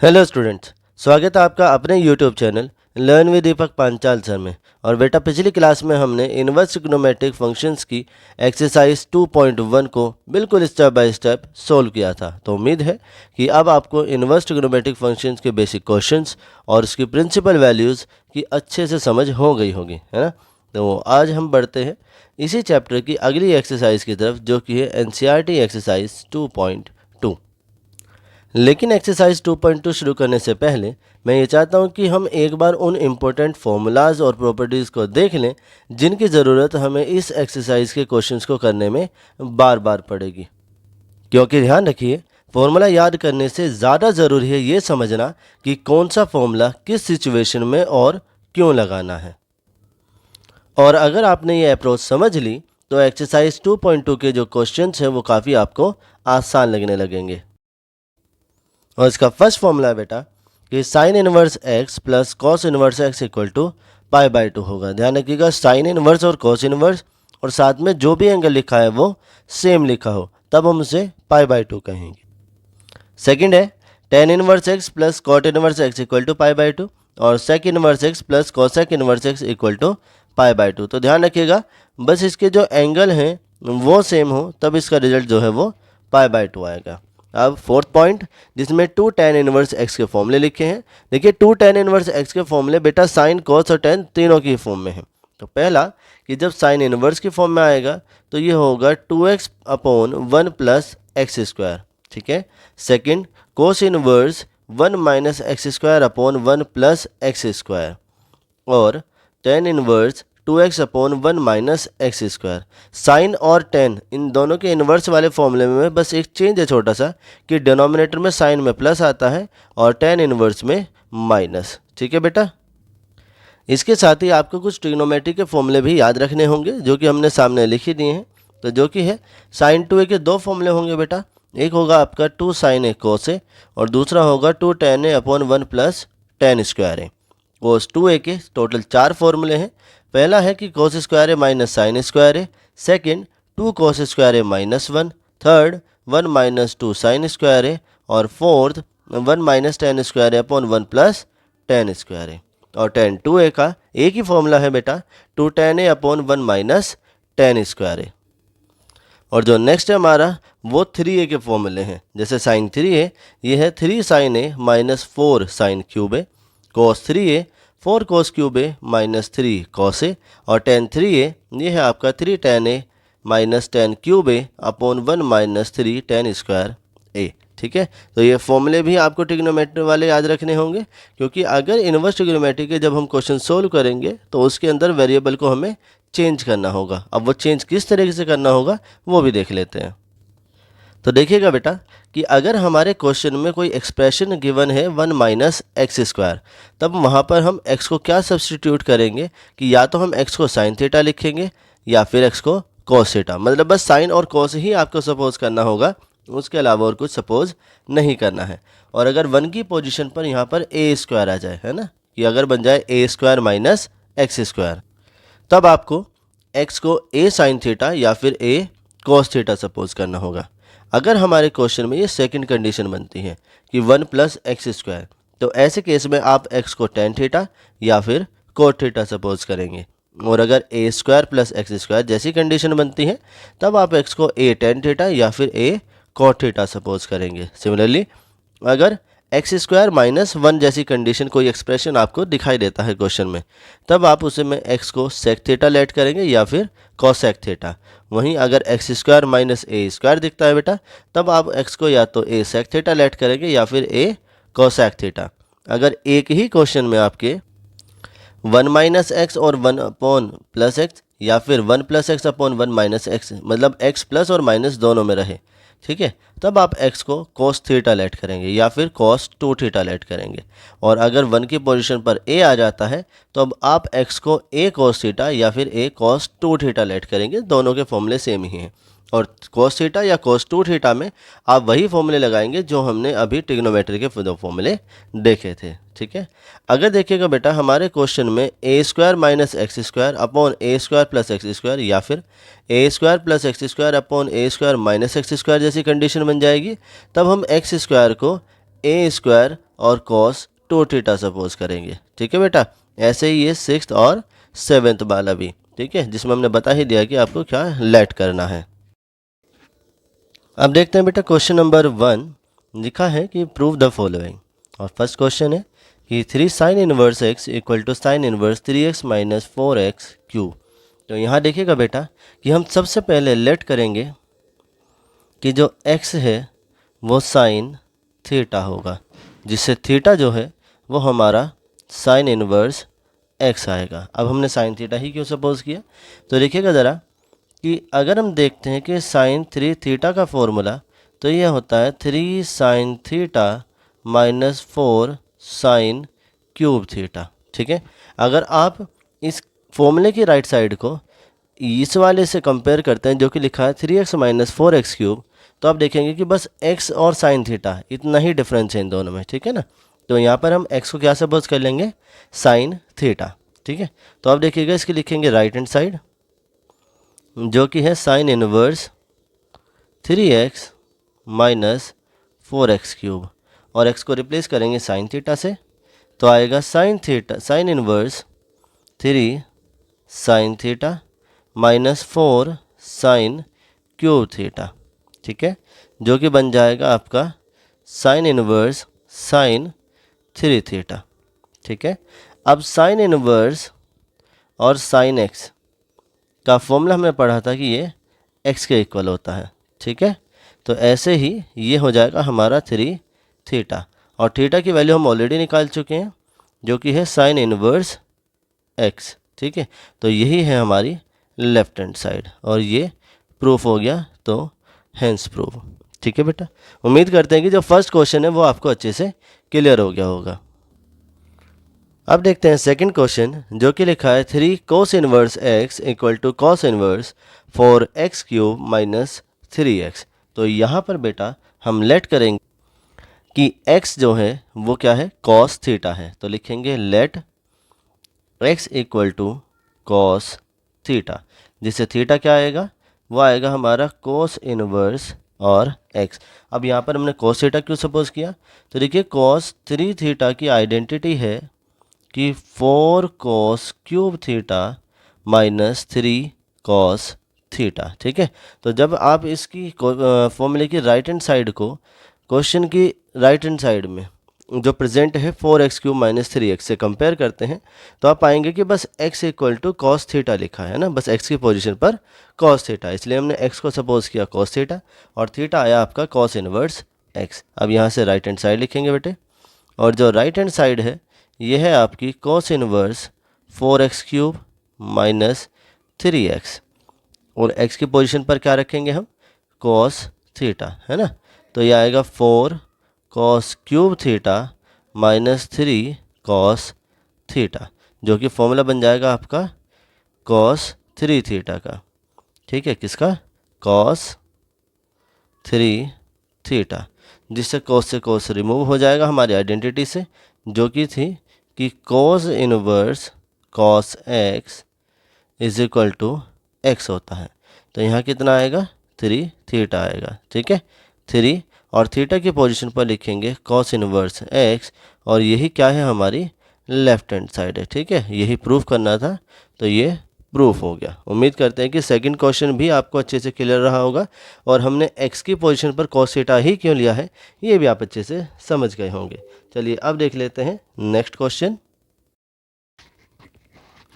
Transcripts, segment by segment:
Hello students, स्वागत है आपका अपने YouTube channel learn with Deepak Panchal sir में। और बेटा पिछली क्लास में हमने इन्वर्स ट्रिग्नोमेट्रिक फंक्शंस की एक्सरसाइज 2.1 को बिल्कुल स्टेप बाय स्टेप सोल्व किया था। तो उम्मीद है कि अब आपको इन्वर्स ट्रिग्नोमेट्रिक फंक्शंस के बेसिक क्वेश्चंस और उसकी प्रिंसिपल वैल्यूज़ की अच्छे से समझ हो गई होगी, है ना। तो आज हम बढ़ते हैं इसी चैप्टर की अगली एक्सरसाइज की तरफ, जो कि है एनसीईआरटी एक्सरसाइज 2.2। लेकिन एक्सरसाइज 2.2 शुरू करने से पहले मैं ये चाहता हूँ कि हम एक बार उन इम्पोर्टेंट फॉर्मूलाज और प्रॉपर्टीज़ को देख लें जिनकी ज़रूरत हमें इस एक्सरसाइज के क्वेश्चंस को करने में बार बार पड़ेगी। क्योंकि ध्यान रखिए, फॉर्मूला याद करने से ज़्यादा ज़रूरी है ये समझना कि कौन सा फॉर्मूला किस सिचुएशन में और क्यों लगाना है। और अगर आपने ये अप्रोच समझ ली तो एक्सरसाइज 2.2 के जो क्वेश्चंस हैं वो काफ़ी आपको आसान लगने लगेंगे। और इसका फर्स्ट फॉर्मूला है बेटा कि sine inverse x plus cos inverse x equal to pi by 2 होगा। ध्यान रखिएगा, साइन इनवर्स और कॉस इनवर्स और साथ में जो भी एंगल लिखा है वो सेम लिखा हो तब हम उसे पाई बाई 2 कहेंगे। सेकंड है tan inverse x plus cot inverse x equal to pi by 2 और sec inverse x plus cosec inverse x equal to pi by 2। तो ध्यान रखिएगा, बस इसके जो एंगल हैं वो सेम हो तब इसका रिजल्ट जो है वो पाई बाई 2 आएगा। अब फोर्थ पॉइंट, जिसमें 2 tan इनवर्स एक्स के फॉर्मूले लिखे हैं। देखिए 2 tan इनवर्स एक्स के फॉर्मूले बेटा साइन कॉस और टेन तीनों की फॉर्म में है। तो पहला कि जब साइन इनवर्स की फॉर्म में आएगा तो ये होगा 2x upon 1 plus x square, ठीक है। Second, cos inverse 1 minus x square upon 1 plus x square और tan inverse 2x upon 1 minus x square. Sine और टेन इन दोनों के इन्वर्स वाले फॉर्मूले में बस एक चेंज है छोटा सा कि डिनोमिनेटर में साइन में प्लस आता है और टेन इन्वर्स में माइनस, ठीक है बेटा। इसके साथ ही आपको कुछ ट्रिग्नोमेट्री के फॉर्मूले भी याद रखने होंगे जो कि हमने सामने लिख ही दिए हैं। तो जो कि है साइन 2a के दो फॉर्मूले होंगे बेटा, एक होगा आपका 2 sin a cos a और दूसरा होगा 2 tan a upon 1 plus tan square a. Cos 2a के टोटल 4 फॉर्मूले हैं। पहला है कि cos square a minus sine square a, second 2 cos square a minus 1, third 1 minus 2 sine square a और fourth 1 minus tan square a upon 1 plus tan square a. और tan 2a का एक ही फॉर्मूला है बेटा 2 tan a upon 1 minus tan square a. और जो next है हमारा वो 3a के फॉर्मूले हैं। जैसे साइन 3a ये है 3 sin a minus 4 sine cube a, cos 3a 4 cos cube a minus 3 cos a और टेन 3a ये है आपका 3 tan a minus tan cube a upon 1 minus 3 tan square a, ठीक है। तो ये फॉर्मूले भी आपको ट्रिग्नोमेट्री वाले याद रखने होंगे, क्योंकि अगर इन्वर्स ट्रिग्नोमेट्री के जब हम क्वेश्चन सोल्व करेंगे तो उसके अंदर वेरिएबल को हमें चेंज करना होगा। अब वो चेंज किस तरीके से करना होगा वो भी देख लेते हैं। तो देखिएगा बेटा कि अगर हमारे क्वेश्चन में कोई एक्सप्रेशन गिवन है 1 माइनस एक्स स्क्वायर, तब वहाँ पर हम x को क्या सब्सटीट्यूट करेंगे कि या तो हम x को साइन थीटा लिखेंगे या फिर x को कॉस थीटा। मतलब बस साइन और कॉस ही आपको सपोज करना होगा, उसके अलावा और कुछ सपोज नहीं करना है। और अगर 1 की पोजीशन पर यहाँ पर ए स्क्वायर आ जाए, है ना, कि अगर बन जाए ए स्क्वायर माइनस एक्स स्क्वायर, तब आपको x को a साइन थीटा या फिर a कॉस थीटा सपोज करना होगा। अगर हमारे क्वेश्चन में ये सेकंड कंडीशन बनती है कि 1 प्लस एक्स स्क्वायर, तो ऐसे केस में आप x को टेन थीटा या फिर कोट थीटा सपोज करेंगे। और अगर a square plus x square जैसी कंडीशन बनती है तब आप x को a टेन थीटा या फिर a कोट थीटा सपोज करेंगे। सिमिलरली अगर एक्स स्क्वायर माइनस 1 जैसी कंडीशन कोई एक्सप्रेशन आपको दिखाई देता है क्वेश्चन में, तब आप उसे में x को सेक थीटा लेट करेंगे या फिर कॉसेक थीटा। वहीं अगर एक्स स्क्वायर माइनस ए स्क्वायर दिखता है बेटा, तब आप x को या तो a सेक थीटा लेट करेंगे या फिर a कॉसेक थीटा। अगर एक ही क्वेश्चन में आपके 1 माइनस एक्स और 1 अपॉन प्लस एक्स या फिर 1 plus x upon 1 minus x, मतलब x प्लस और माइनस दोनों में रहे, ठीक है, तब आप x को cos थीटा लेट करेंगे या फिर cos 2 थीटा लेट करेंगे। और अगर 1 की पोजीशन पर a आ जाता है तो अब आप x को a cos थीटा या फिर a cos 2 थीटा लेट करेंगे। दोनों के फॉर्मूले सेम ही हैं और cos थीटा या cos 2 थीटा में आप वही फॉर्मूले लगाएंगे जो हमने अभी ट्रिग्नोमेट्री के फॉर्मूले देखे थे, ठीक है। अगर देखिएगा बेटा हमारे क्वेश्चन में a square minus x square upon a square plus x square या फिर a square plus x square upon a square minus x square जैसी कंडीशन बन जाएगी, तब हम एक्स स्क्वायर को a स्क्वायर और कॉस 2 थीटा सपोज करेंगे। ठीक है बेटा, ऐसे ही ये 6th और 7th वाला भी, ठीक है, जिसमें हमने बता ही दिया कि आपको क्या लेट करना है। अब देखते हैं बेटा क्वेश्चन नंबर 1 लिखा है कि प्रूव द फॉलोइंग, और फर्स्ट क्वेश्चन है कि 3 sine inverse x equal to sine inverse 3x minus 4x cube. तो यहाँ देखिएगा बेटा कि हम सबसे पहले लेट करेंगे कि जो x है वो साइन थीटा होगा, जिससे थीटा जो है वो हमारा साइन इनवर्स x आएगा। अब हमने साइन थीटा ही क्यों सपोज किया, तो देखिएगा ज़रा कि अगर हम देखते हैं कि साइन 3 थीटा का फॉर्मूला तो ये होता है 3 sine theta minus 4 sine cube theta. ठीक है, अगर आप इस फॉर्मूले की राइट साइड को इस वाले से कंपेयर करते हैं जो कि लिखा है 3x माइनस 4x क्यूब, तो आप देखेंगे कि बस x और साइन थीटा इतना ही डिफरेंस है इन दोनों में। ठीक है ना, तो यहाँ पर हम x को क्या सपोज कर लेंगे, साइन थीटा। ठीक है, तो आप देखिएगा इसकी लिखेंगे राइट हैंड साइड जो कि है sign inverse 3x minus 4x cube, और x को रिप्लेस करेंगे साइन थीटा से, तो आएगा sine theta sine inverse 3 sine theta minus 4 sine cube theta. ठीक है, जो कि बन जाएगा आपका साइन इनवर्स साइन 3 थीटा। ठीक है, अब साइन इनवर्स और साइन एक्स का फॉर्मूला हमने पढ़ा था कि ये x के इक्वल होता है। ठीक है, तो ऐसे ही ये हो जाएगा हमारा 3 थीटा, और थीटा की वैल्यू हम ऑलरेडी निकाल चुके हैं जो कि है साइन इनवर्स x। ठीक है, तो यही है हमारी लेफ्ट हैंड साइड, और ये प्रूफ हो गया, तो हैंस प्रूफ। ठीक है बेटा, उम्मीद करते हैं कि जो फर्स्ट क्वेश्चन है वो आपको अच्छे से क्लियर हो गया होगा। अब देखते हैं सेकंड क्वेश्चन जो कि लिखा है 3 cos inverse x equal to cos inverse 4x cube minus 3x। तो यहाँ पर बेटा हम लेट करेंगे कि x जो है वो क्या है, कॉस थीटा है, तो लिखेंगे let x equal to cos theta, जिससे थीटा क्या आएगा, वो आएगा हमारा कोस इनवर्स और x। अब यहाँ पर हमने कॉस थीटा क्यों सपोज किया, तो देखिए कॉस 3 थीटा की आइडेंटिटी है कि 4 cos cube theta minus 3 cos theta. ठीक है, तो जब आप इसकी फॉर्मूले की राइट हैंड साइड को क्वेश्चन की राइट हैंड साइड में जो प्रेजेंट है 4x क्यूब माइनस 3x से कंपेयर करते हैं, तो आप पाएंगे कि बस x equal to cos theta लिखा है ना, बस x की पोजीशन पर कॉस थीटा, इसलिए हमने x को सपोज किया कॉस थीटा, और थीटा आया आपका कॉस इनवर्स x। अब यहाँ से राइट हैंड साइड लिखेंगे बेटे, और जो राइट हैंड साइड है ये है आपकी cos inverse 4x cube minus 3x, और x की पोजीशन पर क्या रखेंगे हम, कॉस थीटा, है ना, तो ये आएगा 4 cos cube theta minus 3 cos theta, जो कि फॉर्मूला बन जाएगा आपका कॉस 3 थीटा का। ठीक है, किसका, कॉस 3 थीटा, जिससे कॉस से कॉस रिमूव हो जाएगा हमारी आइडेंटिटी से, जो कि थी कि cos inverse cos x is equal to x होता है। तो यहाँ कितना आएगा, 3 थीटा आएगा। ठीक है, 3, और थीटा की पोजीशन पर लिखेंगे कॉस इनवर्स एक्स, और यही क्या है, हमारी लेफ्ट हैंड साइड है। ठीक है, यही प्रूफ करना था, तो ये प्रूफ हो गया। उम्मीद करते हैं कि सेकंड क्वेश्चन भी आपको अच्छे से क्लियर रहा होगा, और हमने x की पोजीशन पर cos थीटा ही क्यों लिया है ये भी आप अच्छे से समझ गए होंगे। चलिए अब देख लेते हैं नेक्स्ट क्वेश्चन,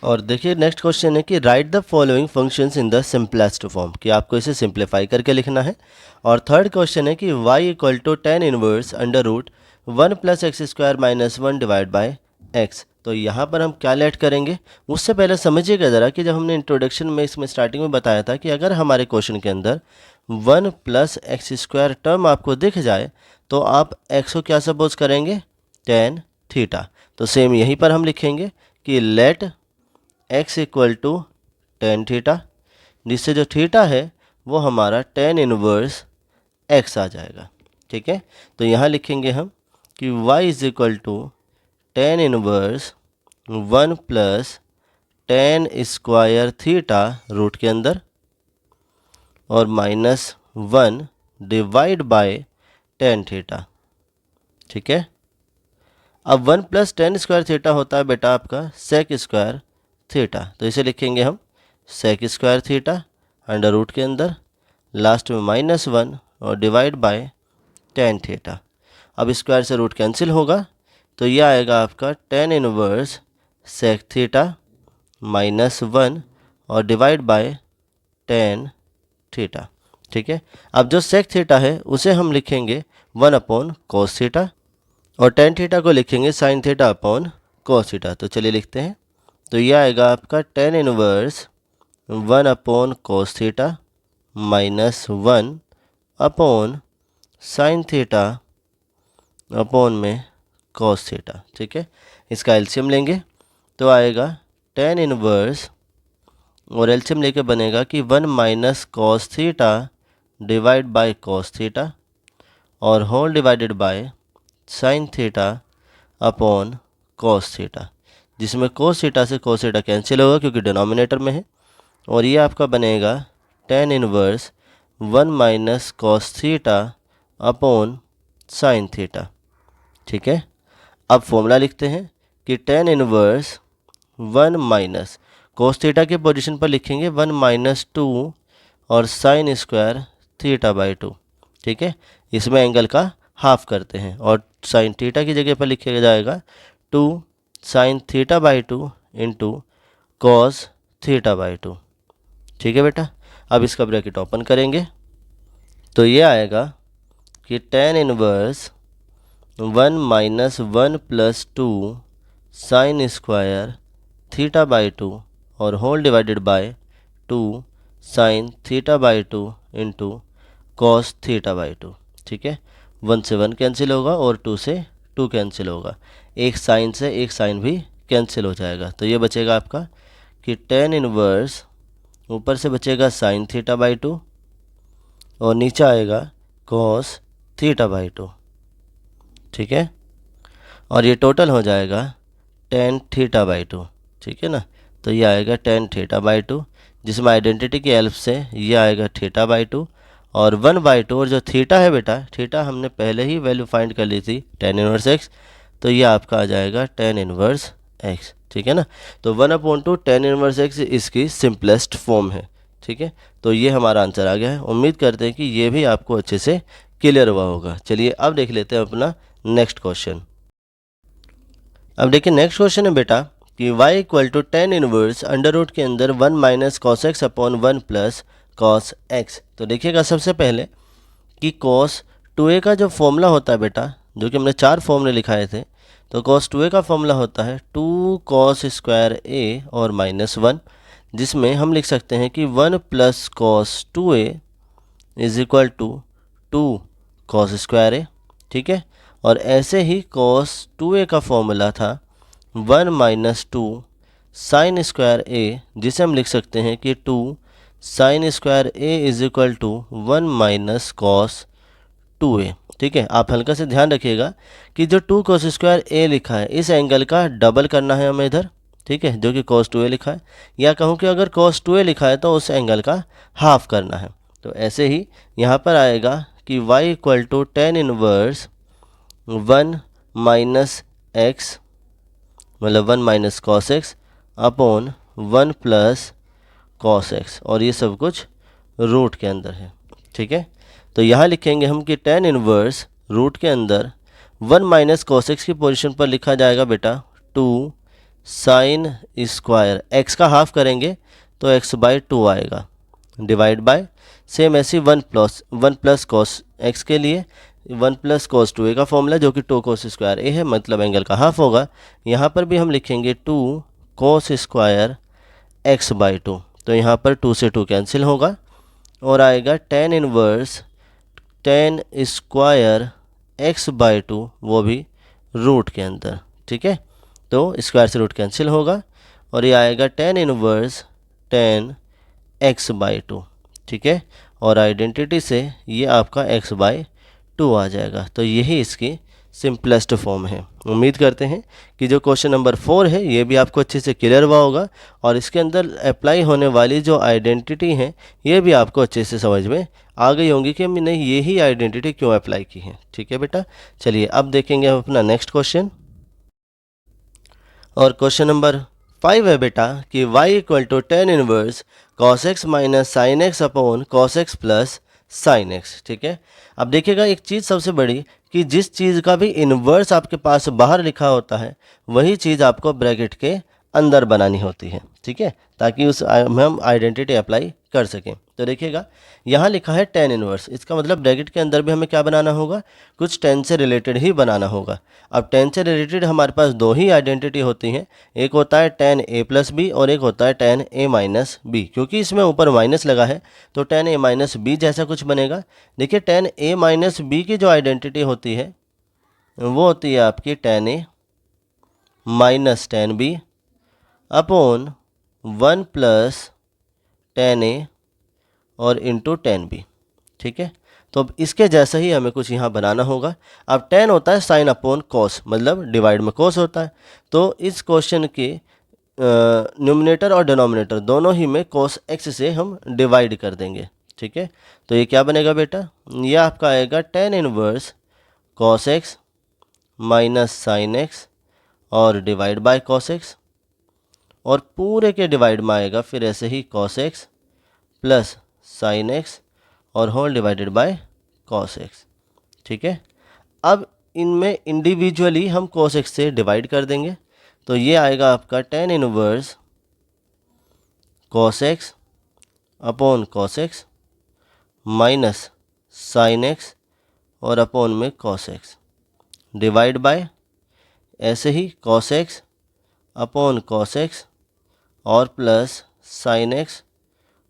और देखिए नेक्स्ट क्वेश्चन है कि right the following functions in the simplest form, कि आपको इसे सिंप्लीफाई करके लिखना है। और थर्ड क्वेश्चन है कि y equal to tan inverse under root 1 plus x square minus 1 divide by x. तो यहाँ पर हम क्या लेट करेंगे, उससे पहले समझिएगा ज़रा कि जब हमने इंट्रोडक्शन में इसमें स्टार्टिंग में बताया था कि अगर हमारे क्वेश्चन के अंदर 1 प्लस एक्स स्क्वायर टर्म आपको दिख जाए तो आप x को क्या सपोज करेंगे, टेन थीटा। तो सेम यहीं पर हम लिखेंगे कि let x equal to tan theta, जिससे जो थीटा है वो हमारा टेन इनवर्स x आ जाएगा। ठीक है, तो यहाँ लिखेंगे हम कि y is equal to tan inverse 1 plus tan square theta root के अंदर, और minus 1 divide by tan theta. ठीक है, अब 1 प्लस टेन स्क्वायर थीटा होता है बेटा आपका सेक स्क्वायर थीटा, तो इसे लिखेंगे हम sec square theta under root के अंदर, लास्ट में -1 और डिवाइड बाय टेन थीटा। अब स्क्वायर से रूट कैंसिल होगा, तो ये आएगा आपका टेन इनवर्स सेक थीटा -1 और डिवाइड बाय टेन थीटा। ठीक है, अब जो सेक थीटा है उसे हम लिखेंगे 1 अपॉन कोस थीटा और टेन थीटा को लिखेंगे sign theta upon cos theta. तो चलिए लिखते हैं, तो ये आएगा आपका tan inverse 1 upon cos theta -1 upon sine theta upon में कॉस थीटा। ठीक है, इसका एलसीएम लेंगे तो आएगा टेन इनवर्स और एलसीएम लेके बनेगा कि 1 minus cos theta divide by cos theta और whole divided by sine theta upon cos theta, जिसमें कोस थीटा से कोस थीटा कैंसिल होगा क्योंकि डिनोमिनेटर में है, और ये आपका बनेगा ten inverse 1 minus cos theta upon sine theta. ठीक है, अब फॉर्मूला लिखते हैं कि tan inverse 1 minus cos theta के पोजीशन पर लिखेंगे 1 माइनस 2 और साइन स्क्वायर थीटा बाई 2। ठीक है, इसमें एंगल का हाफ करते हैं और साइन थीटा की जगह पर लिखा जाएगा 2 sine theta by 2 into cos theta by 2। ठीक है बेटा, अब इसका ब्रैकेट ओपन करेंगे तो ये आएगा कि tan inverse 1 minus 1 plus 2 sine square theta by 2 और whole divided by 2 sine theta by 2 into cos theta by 2। ठीक है, 1 से 1 कैंसिल होगा और 2 से 2 कैंसिल होगा, एक साइन से एक साइन भी कैंसिल हो जाएगा, तो ये बचेगा आपका कि टेन इनवर्स ऊपर से बचेगा साइन थीटा बाई 2 और नीचे आएगा कॉस थीटा बाई 2। ठीक है, और ये टोटल हो जाएगा टेन थीटा बाई 2। ठीक है ना, तो ये आएगा टेन थीटा बाई 2, जिसमें आइडेंटिटी की हेल्प से ये आएगा थीटा बाई 2 और 1 बाई 2, और जो थीटा है बेटा, थीटा हमने पहले ही वैल्यू फाइंड कर ली थी टेन इनवर्स एक्स, तो ये आपका आ जाएगा टेन इनवर्स एक्स। ठीक है ना, तो 1/2 टेन इनवर्स एक्स इसकी सिंपलेस्ट फॉर्म है। ठीक है, तो ये हमारा आंसर आ गया है। उम्मीद करते हैं कि ये भी आपको अच्छे से क्लियर हुआ होगा। चलिए अब देख लेते हैं अपना नेक्स्ट क्वेश्चन। अब देखिए नेक्स्ट क्वेश्चन है बेटा कि y equal to tan inverse under root के अंदर 1 minus cos x upon 1 plus cos x. तो देखिएगा सबसे पहले कि कॉस 2a का जो फॉर्मूला होता है बेटा, जो कि हमने 4 फॉर्मूले लिखाए थे, तो कॉस 2a का फॉर्मूला होता है 2 कॉस स्क्वायर a और -1, जिसमें हम लिख सकते हैं कि 1 plus cos 2a is equal to 2 cos square a। ठीक है, और ऐसे ही कॉस 2a का फॉर्मूला था 1 माइनस 2 साइन स्क्वायर a, जिसे हम लिख सकते हैं कि 2 sine square a is equal to 1 minus cos 2a। ठीक है, आप हल्का से ध्यान रखिएगा कि जो 2 कॉस स्क्वायर a लिखा है इस एंगल का डबल करना है हमें इधर। ठीक है, जो कि कॉस 2a लिखा है, या कहूँ कि अगर कॉस 2a लिखा है तो उस एंगल का हाफ करना है। तो ऐसे ही यहाँ पर आएगा कि y equal to tan inverse 1 minus x, मतलब 1 minus cos x upon 1 plus cos x, और ये सब कुछ रूट के अंदर है। ठीक है, तो यहाँ लिखेंगे हम कि टेन इनवर्स रूट के अंदर 1 माइनस कॉस एक्स की पोजीशन पर लिखा जाएगा बेटा 2 साइन स्क्वायर, एक्स का हाफ करेंगे तो एक्स बाई 2 आएगा, डिवाइड बाय सेम ऐसी 1 प्लस कॉस एक्स के लिए 1 प्लस कॉस 2a का फॉर्मूला, जो कि 2 कॉस स्क्वायर a है, मतलब एंगल का हाफ होगा। यहाँ पर भी हम लिखेंगे 2 कॉस स्क्वायर x बाई 2, तो यहाँ पर 2 से 2 कैंसिल होगा और आएगा tan inverse tan square x by 2, वो भी रूट के अंदर। ठीक है, तो स्क्वायर से रूट कैंसिल होगा और ये आएगा tan inverse tan x by 2। ठीक है, और आइडेंटिटी से ये आपका x बाई 2 आ जाएगा। तो यही इसकी सिंपलेस्ट फॉर्म है। उम्मीद करते हैं कि जो क्वेश्चन नंबर 4 है ये भी आपको अच्छे से क्लियर हुआ होगा और इसके अंदर अप्लाई होने वाली जो आइडेंटिटी हैं ये भी आपको अच्छे से समझ में आ गई होंगी कि हमने यही आइडेंटिटी क्यों अप्लाई की है। ठीक है बेटा, चलिए अब देखेंगे हम अपना नेक्स्ट क्वेश्चन। और क्वेश्चन नंबर 5 है बेटा कि y equal to tan inverse cos x minus sine x upon cos x plus sine x. ठीक है, अब देखिएगा एक चीज़ सबसे बड़ी कि जिस चीज़ का भी इन्वर्स आपके पास बाहर लिखा होता है वही चीज़ आपको ब्रैकेट के अंदर बनानी होती है। ठीक है, ताकि उस में हम आइडेंटिटी अप्लाई कर सकें। तो देखिएगा यहाँ लिखा है टेन इनवर्स, इसका मतलब ब्रैकेट के अंदर भी हमें क्या बनाना होगा, कुछ टेन से रिलेटेड ही बनाना होगा। अब टेन से रिलेटेड हमारे पास दो ही आइडेंटिटी होती हैं, एक होता है टेन ए प्लस बी और एक होता है टेन ए माइनस बी। क्योंकि इसमें ऊपर माइनस लगा है तो टेन ए माइनस बी जैसा कुछ बनेगा। देखिए टेन ए माइनस बी की जो आइडेंटिटी होती है वो होती है आपकी tan a minus tan b upon 1 plus tan a और इंटू टेन बी। ठीक है, तो अब इसके जैसा ही हमें कुछ यहाँ बनाना होगा। अब टेन होता है साइन अपॉन कॉस, मतलब डिवाइड में कॉस होता है। तो इस क्वेश्चन के न्यूमरेटर और डिनोमिनेटर दोनों ही में कॉस एक्स से हम डिवाइड कर देंगे। ठीक है, तो ये क्या बनेगा बेटा, ये आपका आएगा tan inverse cos x minus sine x और डिवाइड बाय कॉस एक्स, और पूरे के डिवाइड में आएगा फिर ऐसे ही cos x plus sine x और whole divided by cos x. ठीक है, अब इनमें इंडिविजुअली हम कॉस एक्स से डिवाइड कर देंगे। तो ये आएगा आपका tan inverse cos x upon cos x minus sine x और अपॉन में कॉस एक्स डिवाइड बाय ऐसे ही cos x upon cos x और प्लस साइन एक्स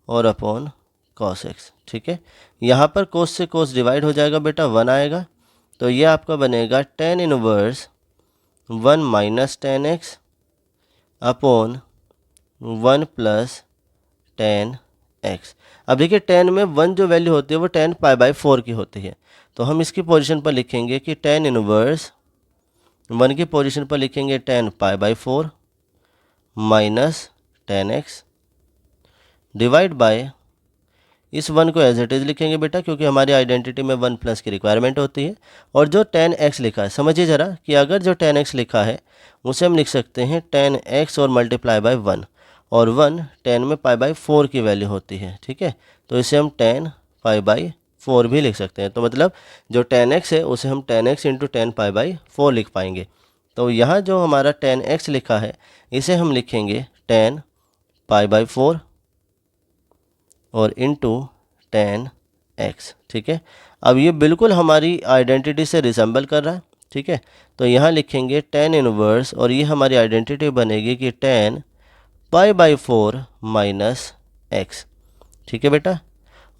और अपॉन कॉस एक्स। ठीक है, यहाँ पर कोस से कोस डिवाइड हो जाएगा बेटा, 1 आएगा। तो ये आपका बनेगा ten inverse 1 minus ten x upon 1 plus ten x. अब देखिए टेन में 1 जो वैल्यू होती है वो टेन पाई बाई 4 की होती है। तो हम इसकी पोजीशन पर लिखेंगे कि टेन इनवर्स 1 की पोजीशन पर लिखेंगे ten pi by 4 minus ten x divide bye इस 1 को एज इट इज़ लिखेंगे बेटा, क्योंकि हमारी आइडेंटिटी में 1 प्लस की रिक्वायरमेंट होती है। और जो टेन एक्स लिखा है समझिए ज़रा कि अगर जो टेन एक्स लिखा है उसे हम लिख सकते हैं टेन एक्स और मल्टीप्लाई बाय 1, और 1 टेन में पाई बाई 4 की वैल्यू होती है। ठीक है, तो इसे हम टेन पाई बाई 4 भी लिख सकते हैं। तो मतलब जो टेन एक्स है उसे हम ten x into ten pi by 4 लिख पाएंगे। तो यहाँ जो हमारा टेन एक्स लिखा है इसे हम लिखेंगे टेन पाई बाई 4 और इंटू टेन एक्स। ठीक है, अब ये बिल्कुल हमारी आइडेंटिटी से रिसेंबल कर रहा है। ठीक है, तो यहाँ लिखेंगे टेन इनवर्स और ये हमारी आइडेंटिटी बनेगी कि ten pi by 4 minus x. ठीक है बेटा,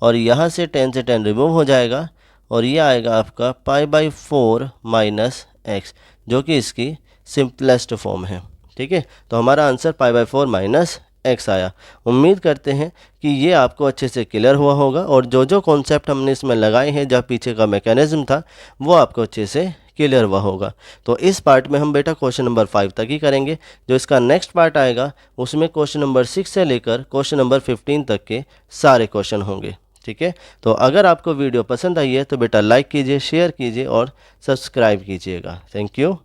और यहाँ से 10 से 10 रिमूव हो जाएगा और ये आएगा आपका पाई बाई 4 माइनस एक्स, जो कि इसकी सिंपलेस्ट फॉर्म है। ठीक है, तो हमारा answer pi by 4 minus x आया। उम्मीद करते हैं कि ये आपको अच्छे से क्लियर हुआ होगा और जो जो कॉन्सेप्ट हमने इसमें लगाए हैं, जब पीछे का मैकेनिज्म था, वो आपको अच्छे से क्लियर हुआ होगा। तो इस पार्ट में हम बेटा क्वेश्चन नंबर 5 तक ही करेंगे। जो इसका नेक्स्ट पार्ट आएगा उसमें क्वेश्चन नंबर 6 से लेकर क्वेश्चन नंबर 15 तक के सारे क्वेश्चन होंगे। ठीक है, तो अगर आपको वीडियो पसंद आई है तो बेटा लाइक कीजिए, शेयर कीजिए और सब्सक्राइब कीजिएगा। Thank you.